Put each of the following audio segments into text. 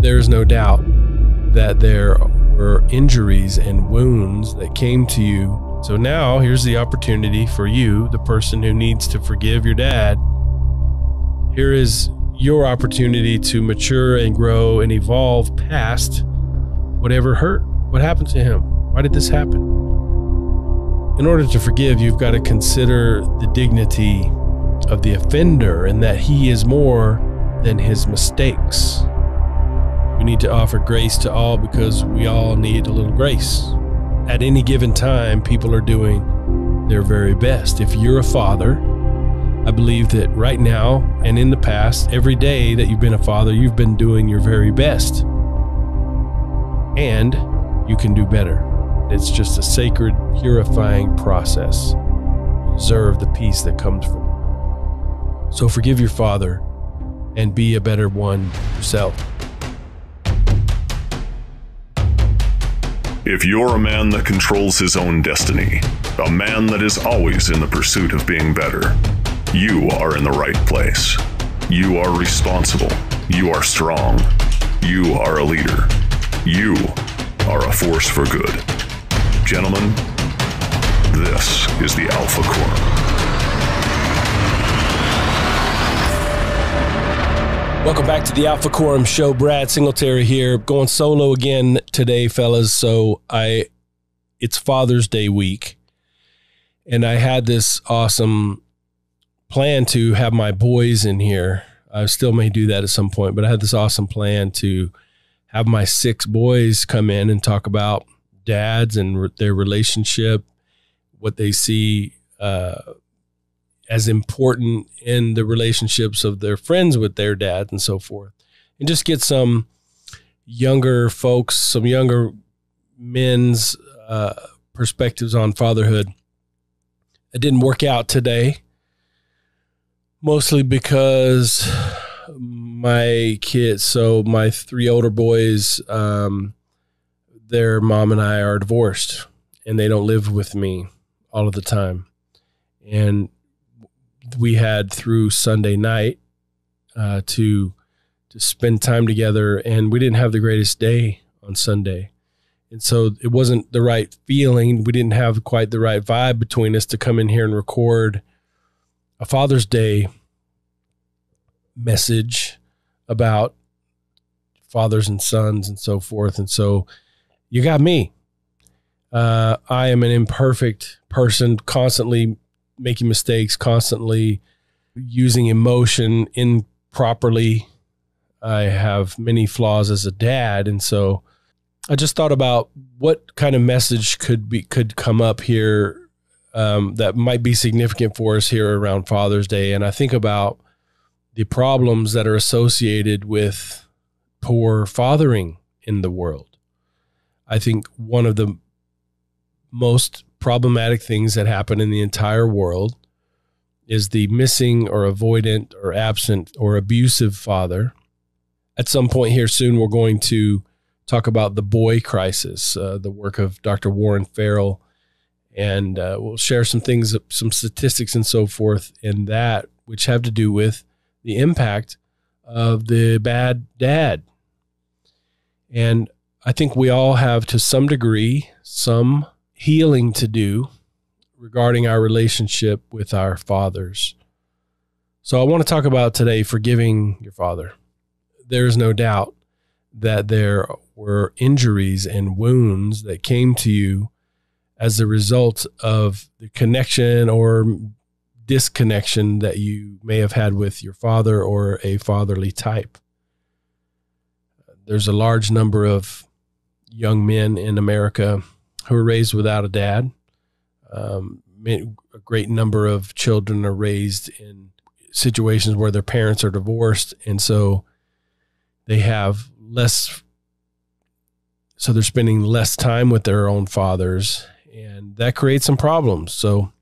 There is no doubt that there were injuries and wounds that came to you. So now here's the opportunity for you, the person who needs to forgive your dad. Here is your opportunity to mature and grow and evolve past whatever hurt. What happened to him? Why did this happen? In order to forgive, you've got to consider the dignity of the offender and that he is more than his mistakes. We need to offer grace to all because we all need a little grace. At any given time, people are doing their very best. If you're a father, I believe that right now and in the past, every day that you've been a father, you've been doing your very best. And you can do better. It's just a sacred, purifying process. You deserve the peace that comes from it. So forgive your father and be a better one yourself. If you're a man that controls his own destiny, a man that is always in the pursuit of being better, you are in the right place. You are responsible. You are strong. You are a leader. You are a force for good. Gentlemen, this is the Alpha Quorum. Welcome back to the Alpha Quorum Show. Brad Singletary here, going solo again today, fellas. So it's Father's Day week, and I had this awesome plan to have my boys in here. I still may do that at some point, but I had this awesome plan to have my 6 boys come in and talk about dads and their relationship, what they see as important in the relationships of their friends with their dad and so forth. And just get some younger folks, some younger men's perspectives on fatherhood. It didn't work out today, mostly because my kids, so my 3 older boys, their mom and I are divorced, and they don't live with me all of the time. And we had through Sunday night to spend time together, and we didn't have the greatest day on Sunday. And so it wasn't the right feeling. We didn't have quite the right vibe between us to come in here and record a Father's Day message about fathers and sons and so forth. And so you got me. I am an imperfect person, constantly making mistakes, constantly using emotion improperly. I have many flaws as a dad. And so I just thought about what kind of message could come up here that might be significant for us here around Father's Day. And I think about the problems that are associated with poor fathering in the world. I think one of the most problematic things that happen in the entire world is the missing or avoidant or absent or abusive father. At some point here soon, we're going to talk about the boy crisis, the work of Dr. Warren Farrell, and we'll share some things, some statistics and so forth in that, which have to do with the impact of the bad dad. And I think we all have, to some degree, some healing to do regarding our relationship with our fathers. So I want to talk about today forgiving your father. There is no doubt that there were injuries and wounds that came to you as a result of the connection or disconnection that you may have had with your father or a fatherly type. There's a large number of young men in America who are raised without a dad. A great number of children are raised in situations where their parents are divorced, and so they have less, so they're spending less time with their own fathers, and that creates some problems. So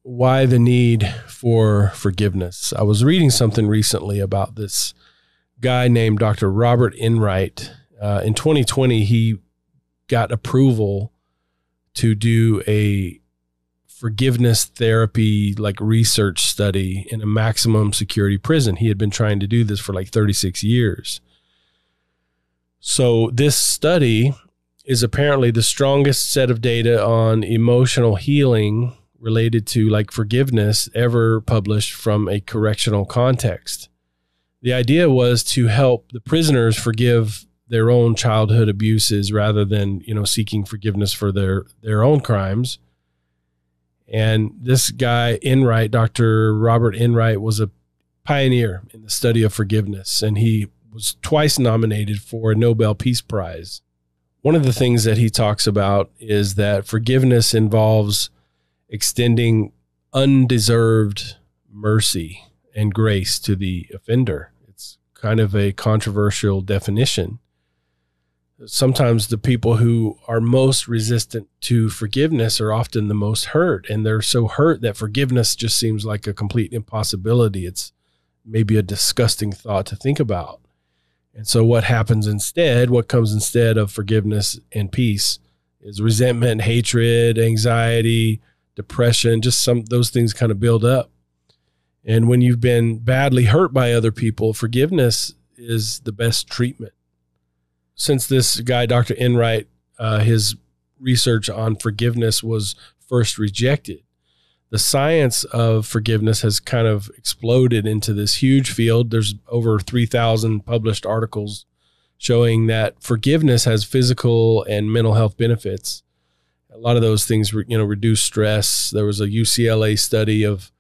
why the need for forgiveness? I was reading something recently about this guy named Dr. Robert Enright. In 2020, he got approval to do a forgiveness therapy, like research study in a maximum security prison. He had been trying to do this for like 36 years. So this study is apparently the strongest set of data on emotional healing related to like forgiveness ever published from a correctional context. The idea was to help the prisoners forgive their own childhood abuses rather than, seeking forgiveness for their own crimes. And this guy, Enright, Dr. Robert Enright, was a pioneer in the study of forgiveness, and he was twice nominated for a Nobel Peace Prize. One of the things that he talks about is that forgiveness involves extending undeserved mercy and grace to the offender. It's kind of a controversial definition. Sometimes the people who are most resistant to forgiveness are often the most hurt, and they're so hurt that forgiveness just seems like a complete impossibility. It's maybe a disgusting thought to think about. And so what happens instead, what comes instead of forgiveness and peace, is resentment, hatred, anxiety, depression, just those things kind of build up. And when you've been badly hurt by other people, forgiveness is the best treatment. Since this guy, Dr. Enright, his research on forgiveness was first rejected, the science of forgiveness has kind of exploded into this huge field. There's over 3,000 published articles showing that forgiveness has physical and mental health benefits. A lot of those things, reduce stress. There was a UCLA study of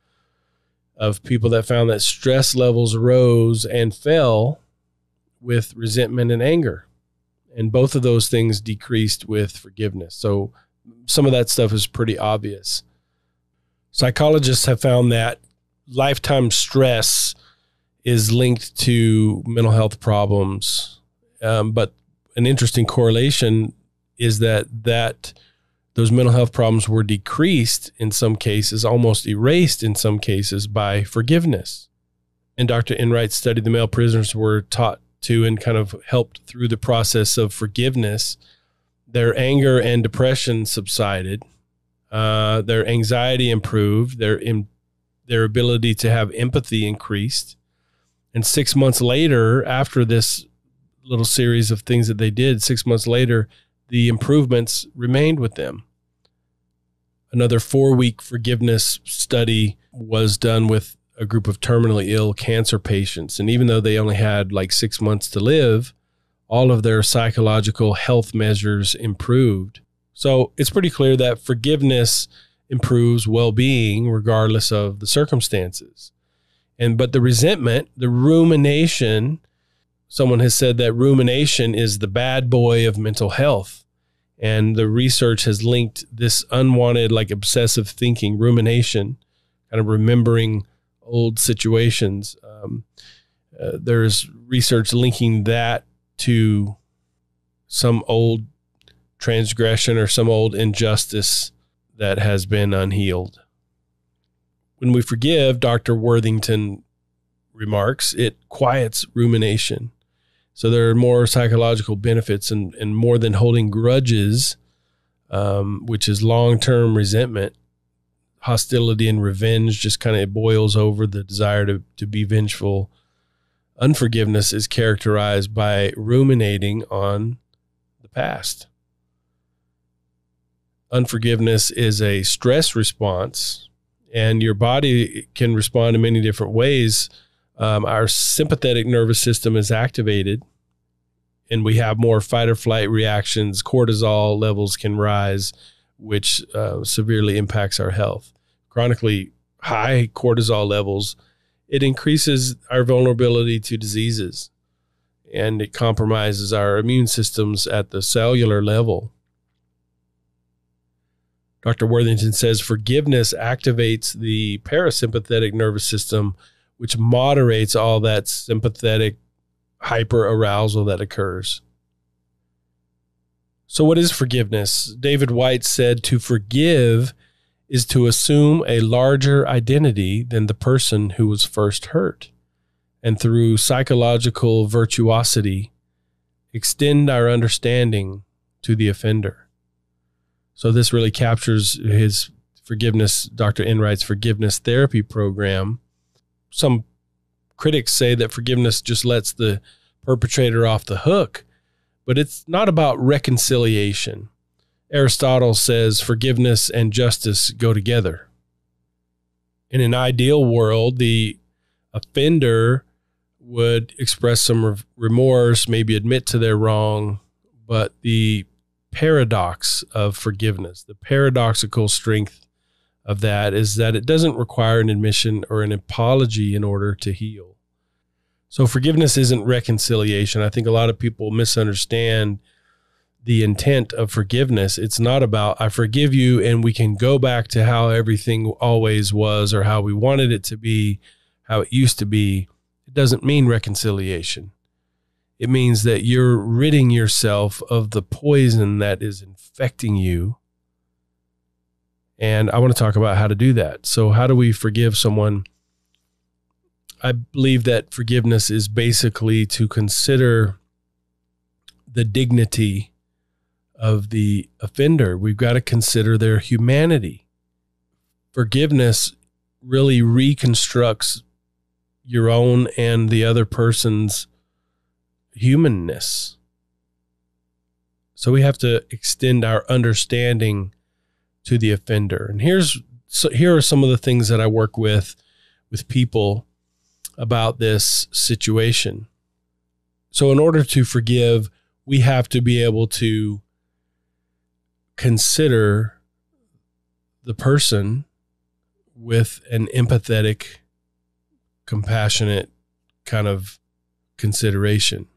people that found that stress levels rose and fell with resentment and anger. And both of those things decreased with forgiveness. So some of that stuff is pretty obvious. Psychologists have found that lifetime stress is linked to mental health problems. But an interesting correlation is that those mental health problems were decreased in some cases, almost erased in some cases, by forgiveness. And Dr. Enright studied the male prisoners were taught to and kind of helped through the process of forgiveness. Their anger and depression subsided. Their anxiety improved. Their ability to have empathy increased. And 6 months later, after this little series of things that they did, 6 months later, the improvements remained with them. Another 4-week forgiveness study was done with a group of terminally ill cancer patients. And even though they only had like 6 months to live, all of their psychological health measures improved. So it's pretty clear that forgiveness improves well-being regardless of the circumstances. But the resentment, the rumination, someone has said that rumination is the bad boy of mental health. And the research has linked this unwanted, like obsessive thinking, rumination, kind of remembering old situations. There's research linking that to some old transgression or some old injustice that has been unhealed. When we forgive, Dr. Worthington remarks, it quiets rumination. So there are more psychological benefits and more than holding grudges, which is long-term resentment, hostility and revenge, just kind of boils over the desire to be vengeful. Unforgiveness is characterized by ruminating on the past. Unforgiveness is a stress response, and your body can respond in many different ways. Our sympathetic nervous system is activated, and we have more fight or flight reactions. Cortisol levels can rise, which severely impacts our health. Chronically high cortisol levels, it increases our vulnerability to diseases, and it compromises our immune systems at the cellular level. Dr. Worthington says forgiveness activates the parasympathetic nervous system, which moderates all that sympathetic hyperarousal that occurs. So what is forgiveness? David White said to forgive is to assume a larger identity than the person who was first hurt, and through psychological virtuosity, extend our understanding to the offender. So this really captures his forgiveness, Dr. Enright's forgiveness therapy program. Some critics say that forgiveness just lets the perpetrator off the hook, but it's not about reconciliation. Aristotle says forgiveness and justice go together. In an ideal world, the offender would express some remorse, maybe admit to their wrong, but the paradox of forgiveness, the paradoxical strength of that is that it doesn't require an admission or an apology in order to heal. So forgiveness isn't reconciliation. I think a lot of people misunderstand the intent of forgiveness. It's not about, I forgive you and we can go back to how everything always was or how we wanted it to be, how it used to be. It doesn't mean reconciliation. It means that you're ridding yourself of the poison that is infecting you. And I want to talk about how to do that. So how do we forgive someone? I believe that forgiveness is basically to consider the dignity of the offender. We've got to consider their humanity. Forgiveness really reconstructs your own and the other person's humanness. So we have to extend our understanding to the offender. And here are some of the things that I work with people about this situation. So in order to forgive, we have to be able to consider the person with an empathetic, compassionate kind of consideration.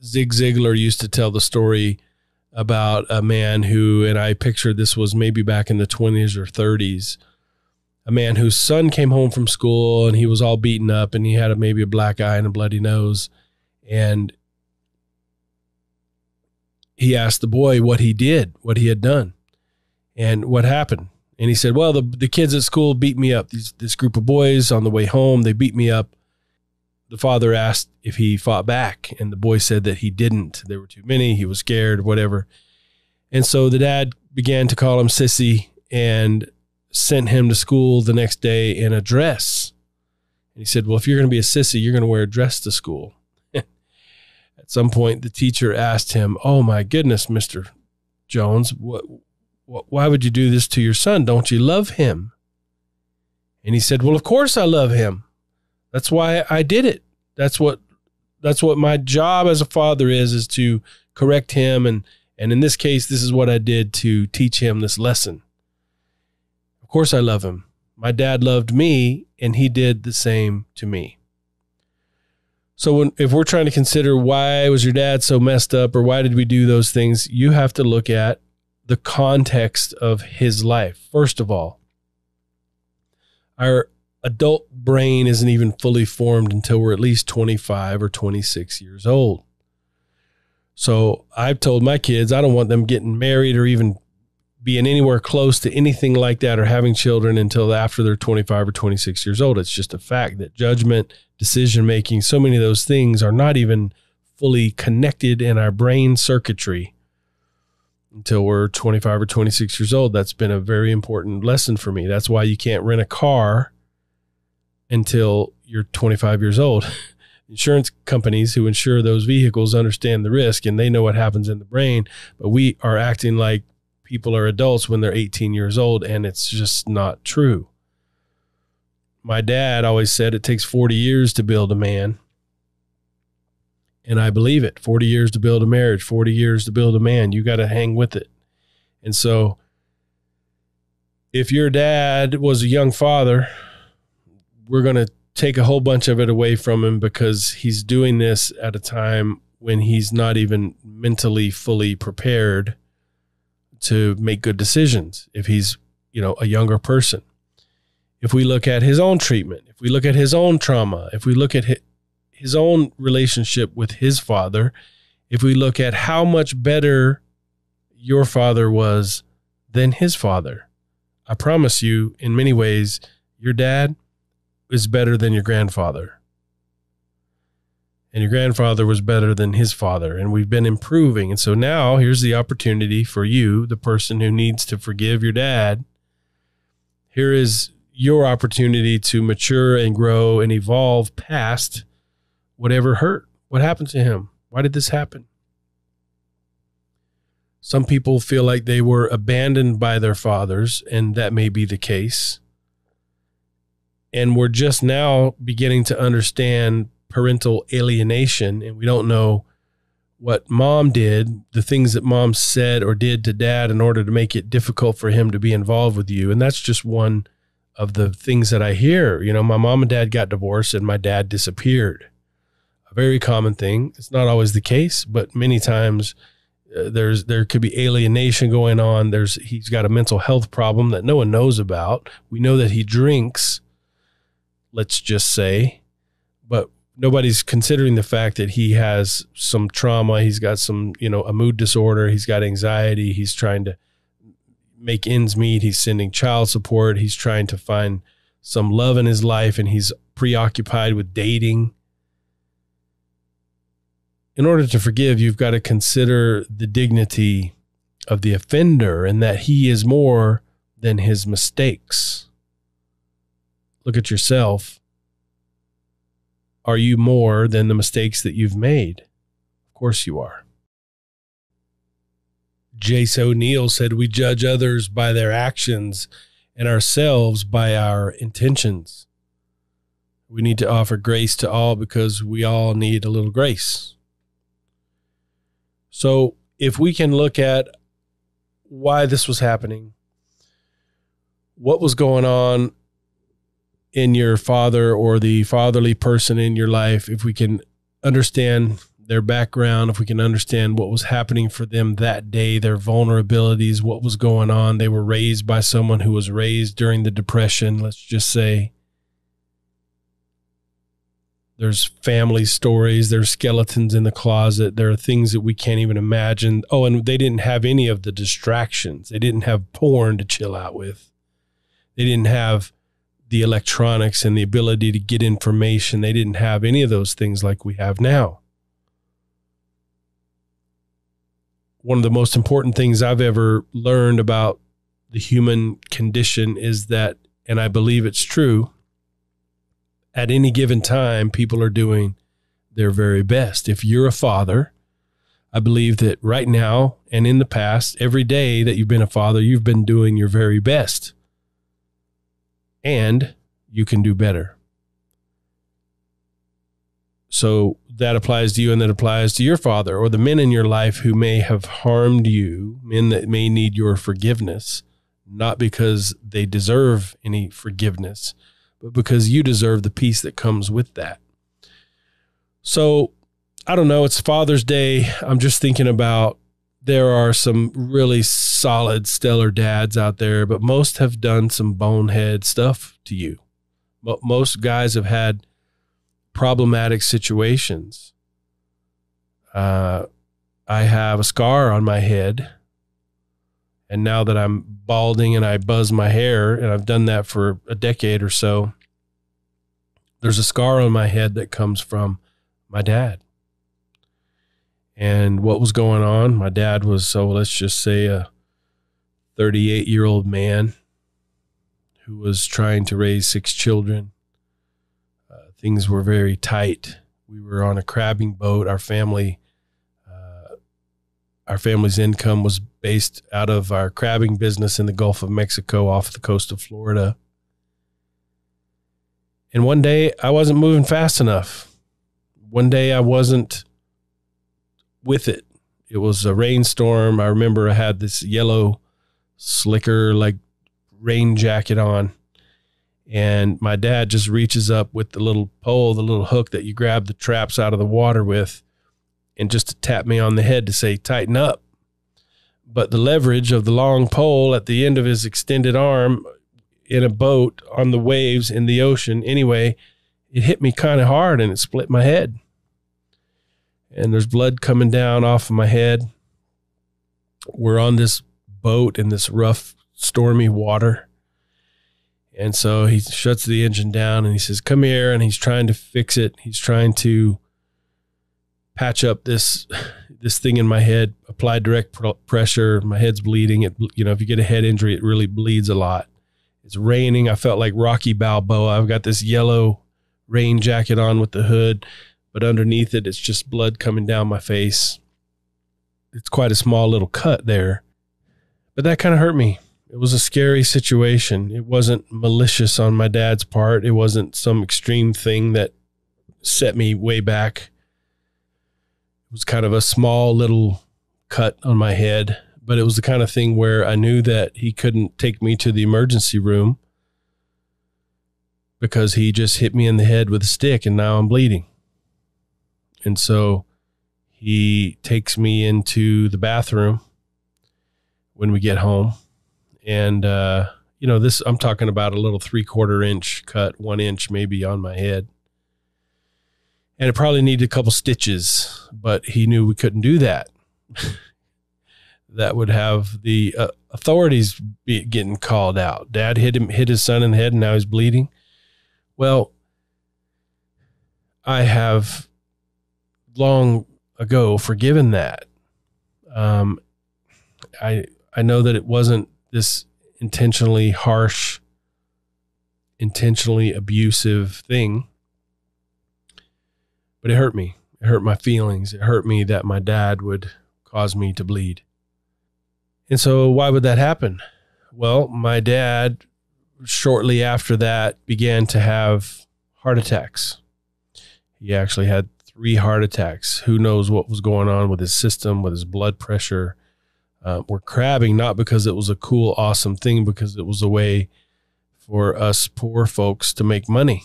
Zig Ziglar used to tell the story about a man who, and I pictured this was maybe back in the 20s or 30s, a man whose son came home from school and he was all beaten up and he had maybe a black eye and a bloody nose. And he asked the boy what he did, what he had done, and what happened. And he said, well, the kids at school beat me up. This group of boys on the way home, they beat me up. The father asked if he fought back, and the boy said that he didn't. There were too many. He was scared, whatever. And so the dad began to call him sissy and sent him to school the next day in a dress. And he said, well, if you're going to be a sissy, you're going to wear a dress to school. At some point, the teacher asked him, oh, my goodness, Mr. Jones, why would you do this to your son? Don't you love him? And he said, well, of course I love him. That's why I did it. That's what my job as a father is to correct him. And in this case, this is what I did to teach him this lesson. Of course I love him. My dad loved me, and he did the same to me. So if we're trying to consider why was your dad so messed up or why did we do those things, you have to look at the context of his life. First of all, our adult brain isn't even fully formed until we're at least 25 or 26 years old. So I've told my kids I don't want them getting married or even being anywhere close to anything like that or having children until after they're 25 or 26 years old. It's just a fact that judgment, decision-making, so many of those things are not even fully connected in our brain circuitry until we're 25 or 26 years old. That's been a very important lesson for me. That's why you can't rent a car until you're 25 years old. Insurance companies who insure those vehicles understand the risk and they know what happens in the brain, but we are acting like people are adults when they're 18 years old, and it's just not true. My dad always said it takes 40 years to build a man, and I believe it. 40 years to build a marriage, 40 years to build a man. You got to hang with it. And so if your dad was a young father, we're going to take a whole bunch of it away from him because he's doing this at a time when he's not even mentally fully prepared to make good decisions if he's, a younger person. If we look at his own treatment, if we look at his own trauma, if we look at his own relationship with his father, if we look at how much better your father was than his father, I promise you, in many ways, your dad is better than your grandfather. and your grandfather was better than his father, and we've been improving. And so now here's the opportunity for you, the person who needs to forgive your dad. Here is your opportunity to mature and grow and evolve past whatever hurt. What happened to him? Why did this happen? Some people feel like they were abandoned by their fathers, and that may be the case. And we're just now beginning to understand parental alienation, and we don't know what mom did, the things that mom said or did to dad in order to make it difficult for him to be involved with you. And that's just one of the things that I hear. You know, my mom and dad got divorced and my dad disappeared. A very common thing. It's not always the case, but many times there could be alienation going on. He's got a mental health problem that no one knows about. We know that he drinks, let's just say, but nobody's considering the fact that he has some trauma. He's got some, a mood disorder. He's got anxiety. He's trying to make ends meet. He's sending child support. He's trying to find some love in his life, and he's preoccupied with dating. In order to forgive, you've got to consider the dignity of the offender and that he is more than his mistakes. Look at yourself. Are you more than the mistakes that you've made? Of course you are. Jace O'Neill said, we judge others by their actions and ourselves by our intentions. We need to offer grace to all because we all need a little grace. So if we can look at why this was happening, what was going on in your father or the fatherly person in your life, if we can understand their background, if we can understand what was happening for them that day, their vulnerabilities, what was going on. They were raised by someone who was raised during the Depression, let's just say. There's family stories, there's skeletons in the closet, there are things that we can't even imagine. Oh, and they didn't have any of the distractions. They didn't have porn to chill out with. They didn't have the electronics and the ability to get information. They didn't have any of those things like we have now. One of the most important things I've ever learned about the human condition is that, and I believe it's true, at any given time, people are doing their very best. If you're a father, I believe that right now and in the past, every day that you've been a father, you've been doing your very best. And you can do better. So that applies to you, and that applies to your father or the men in your life who may have harmed you, men that may need your forgiveness, not because they deserve any forgiveness, but because you deserve the peace that comes with that. So I don't know, it's Father's Day. I'm just thinking about, there are some really solid, stellar dads out there, but most have done some bonehead stuff to you. Most guys have had problematic situations. I have a scar on my head, and now that I'm balding and I buzz my hair, and I've done that for a decade or so, there's a scar on my head that comes from my dad. And what was going on? My dad was, so let's just say, a 38-year-old man who was trying to raise 6 children. Things were very tight. We were on a crabbing boat. Our family's income was based out of our crabbing business in the Gulf of Mexico off the coast of Florida. And one day I wasn't moving fast enough. One day I wasn't with it. It was a rainstorm. I remember I had this yellow slicker, like rain jacket on. And my dad just reaches up with the little pole, the little hook that you grab the traps out of the water with, and just to tap me on the head to say, tighten up. But the leverage of the long pole at the end of his extended arm in a boat on the waves in the ocean, anyway, it hit me kind of hard and it split my head. And there's blood coming down off of my head. We're on this boat in this rough, stormy water. And so he shuts the engine down and he says, come here. And he's trying to fix it. He's trying to patch up this thing in my head, apply direct pressure. My head's bleeding. If you get a head injury, it really bleeds a lot. It's raining. I felt like Rocky Balboa. I've got this yellow rain jacket on with the hood, but underneath it, it's just blood coming down my face. It's quite a small little cut there, but that kind of hurt me. It was a scary situation. It wasn't malicious on my dad's part. It wasn't some extreme thing that set me way back. It was kind of a small little cut on my head, but it was the kind of thing where I knew that he couldn't take me to the emergency room because he just hit me in the head with a stick and now I'm bleeding. And so he takes me into the bathroom when we get home. And, this, I'm talking about a little 3/4 inch cut, 1 inch maybe on my head. And it probably needed a couple stitches, but he knew we couldn't do that. That would have the authorities getting called out. Dad hit his son in the head and now he's bleeding. Well, I have long ago forgiven that. I know that it wasn't this intentionally harsh, intentionally abusive thing, but it hurt me. It hurt my feelings. It hurt me that my dad would cause me to bleed. And so why would that happen? Well, my dad, shortly after that, began to have heart attacks. He actually had 3 heart attacks. Who knows what was going on with his system, with his blood pressure. We're crabbing, not because it was a cool, awesome thing, because it was a way for us poor folks to make money.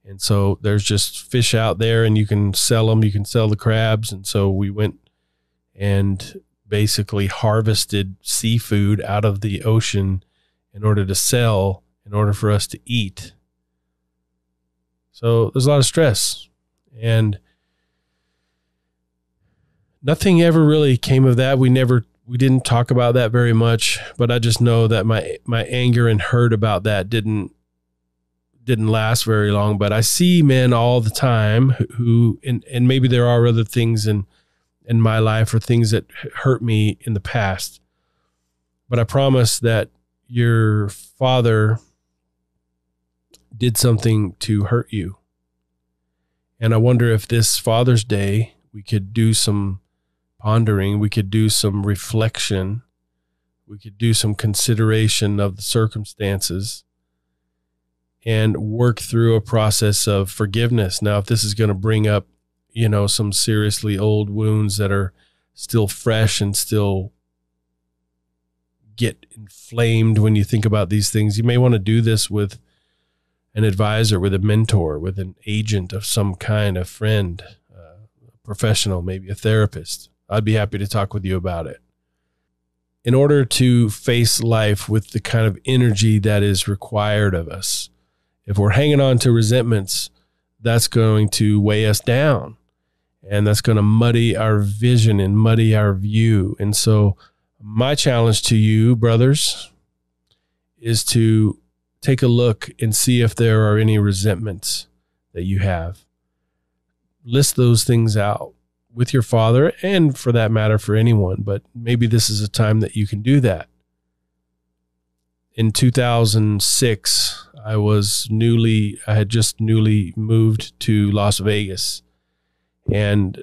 And so there's just fish out there and you can sell them. You can sell the crabs. And so we went and basically harvested seafood out of the ocean in order to sell, in order for us to eat. So there's a lot of stress, and nothing ever really came of that. We didn't talk about that very much, but I just know that my anger and hurt about that didn't last very long. But I see men all the time who and maybe there are other things in my life or things that hurt me in the past, but I promise that your father did something to hurt you. And I wonder if this Father's Day, we could do some pondering, we could do some reflection, we could do some consideration of the circumstances and work through a process of forgiveness. Now, if this is going to bring up, some seriously old wounds that are still fresh and still get inflamed when you think about these things, you may want to do this with an advisor, with a mentor, with an agent of some kind, a friend, a professional, maybe a therapist. I'd be happy to talk with you about it. In order to face life with the kind of energy that is required of us, if we're hanging on to resentments, that's going to weigh us down, and that's going to muddy our vision and muddy our view. And so my challenge to you, brothers, is to take a look and see if there are any resentments that you have. List those things out with your father, and for that matter, for anyone, but maybe this is a time that you can do that. In 2006, I had just newly moved to Las Vegas, and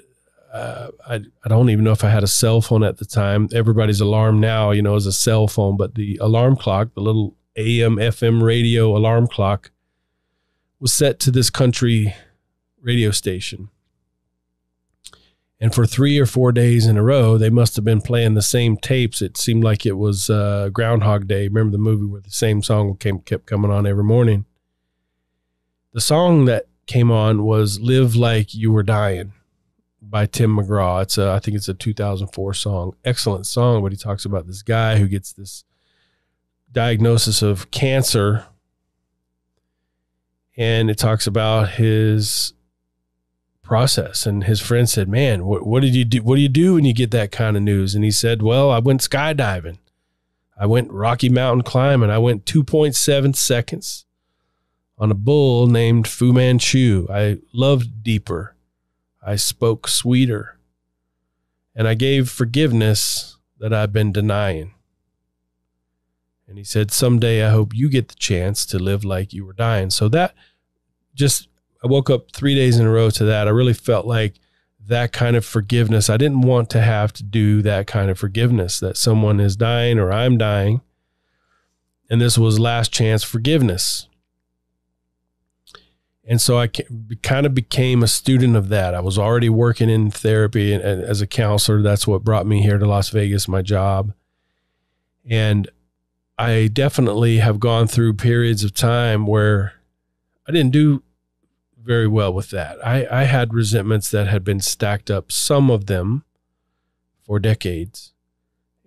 I don't even know if I had a cell phone at the time. Everybody's alarm now, is a cell phone, but the alarm clock, the little AM, FM radio alarm clock, was set to this country radio station. And for 3 or 4 days in a row, they must have been playing the same tapes. It seemed like it was Groundhog Day. Remember the movie where the same song kept coming on every morning? The song that came on was Live Like You Were Dying by Tim McGraw. I think it's a 2004 song. Excellent song, but he talks about this guy who gets this diagnosis of cancer. And it talks about his process, and his friend said, man, what did you do? What do you do when you get that kind of news? And he said, well, I went skydiving. I went Rocky Mountain climbing. I went 2.7 seconds on a bull named Fu Manchu. I loved deeper. I spoke sweeter. And I gave forgiveness that I've been denying. And he said, someday I hope you get the chance to live like you were dying. So that I woke up 3 days in a row to that. I really felt like that kind of forgiveness. I didn't want to have to do that kind of forgiveness, that someone is dying or I'm dying. And this was last chance forgiveness. And so I kind of became a student of that. I was already working in therapy and as a counselor. That's what brought me here to Las Vegas, my job. And I definitely have gone through periods of time where I didn't do very well with that. I had resentments that had been stacked up, some of them for decades.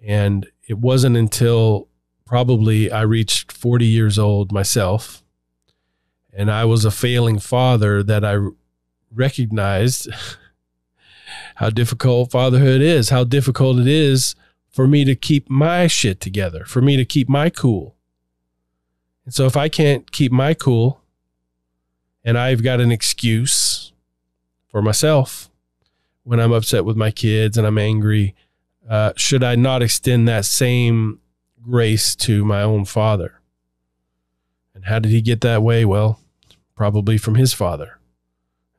And it wasn't until probably I reached 40 years old myself, and I was a failing father, that I recognized how difficult fatherhood is, how difficult it is for me to keep my shit together, for me to keep my cool. And so if I can't keep my cool and I've got an excuse for myself when I'm upset with my kids and I'm angry, should I not extend that same grace to my own father? And how did he get that way? Well, probably from his father.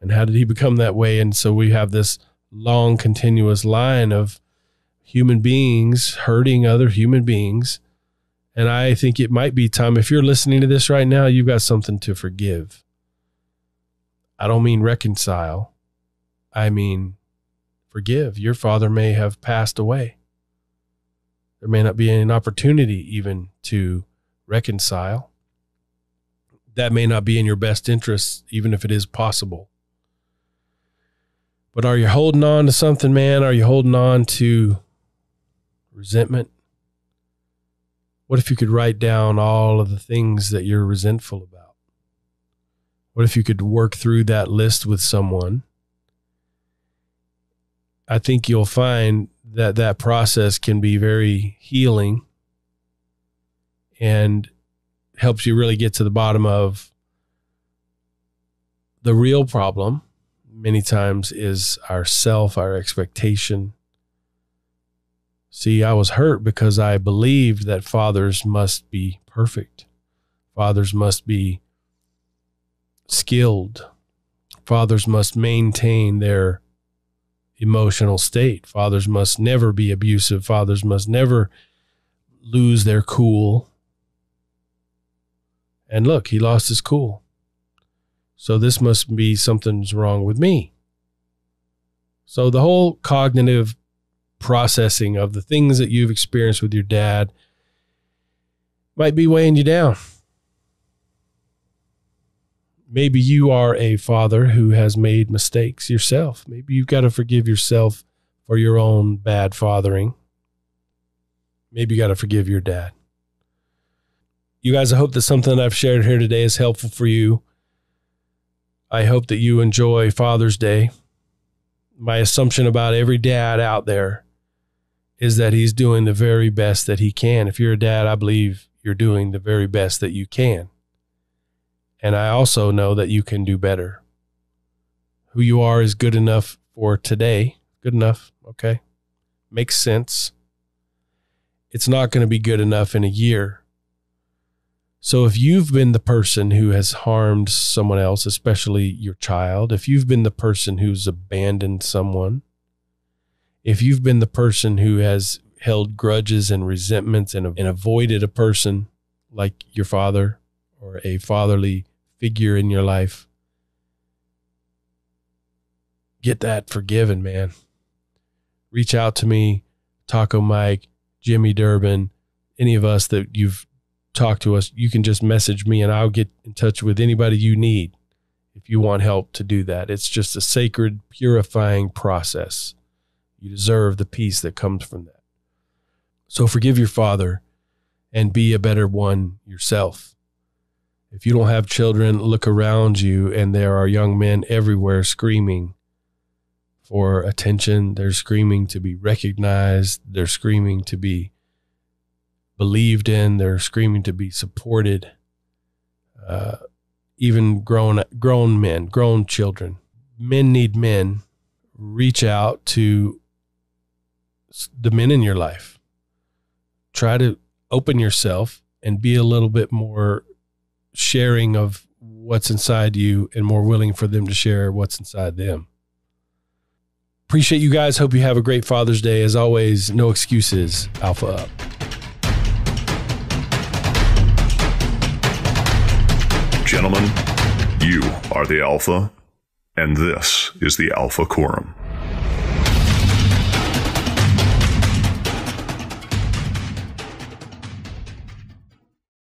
And how did he become that way? And so we have this long, continuous line of human beings hurting other human beings. And I think it might be time, if you're listening to this right now, you've got something to forgive. I don't mean reconcile. I mean forgive. Your father may have passed away. There may not be an opportunity even to reconcile. That may not be in your best interest, even if it is possible. But are you holding on to something, man? Are you holding on to resentment? What if you could write down all of the things that you're resentful about? What if you could work through that list with someone? I think you'll find that that process can be very healing and helps you really get to the bottom of the real problem. Many times is ourself, our expectation. See, I was hurt because I believed that fathers must be perfect. Fathers must be skilled. Fathers must maintain their emotional state. Fathers must never be abusive. Fathers must never lose their cool. And look, he lost his cool. So this must be something's wrong with me. So the whole cognitive processing of the things that you've experienced with your dad might be weighing you down. Maybe you are a father who has made mistakes yourself. Maybe you've got to forgive yourself for your own bad fathering. Maybe you got to forgive your dad. You guys, I hope that something that I've shared here today is helpful for you. I hope that you enjoy Father's Day. My assumption about every dad out there is that he's doing the very best that he can. If you're a dad, I believe you're doing the very best that you can. And I also know that you can do better. Who you are is good enough for today. Good enough, okay? Makes sense. It's not going to be good enough in a year. So if you've been the person who has harmed someone else, especially your child, if you've been the person who's abandoned someone, if you've been the person who has held grudges and resentments and avoided a person like your father or a fatherly figure in your life, get that forgiven, man. Reach out to me, Taco Mike, Jimmy Durbin, any of us that you've talked to us. You can just message me and I'll get in touch with anybody you need if you want help to do that. It's just a sacred, purifying process. You deserve the peace that comes from that. So forgive your father and be a better one yourself. If you don't have children, look around you and there are young men everywhere screaming for attention. They're screaming to be recognized. They're screaming to be believed in. They're screaming to be supported. Even grown men, grown children. Men need men. reach out to the men in your life. Try to open yourself and be a little bit more sharing of what's inside you and more willing for them to share what's inside them. Appreciate you guys. Hope you have a great Father's Day. As always, no excuses. Alpha up. Gentlemen, you are the Alpha, and this is the Alpha Quorum.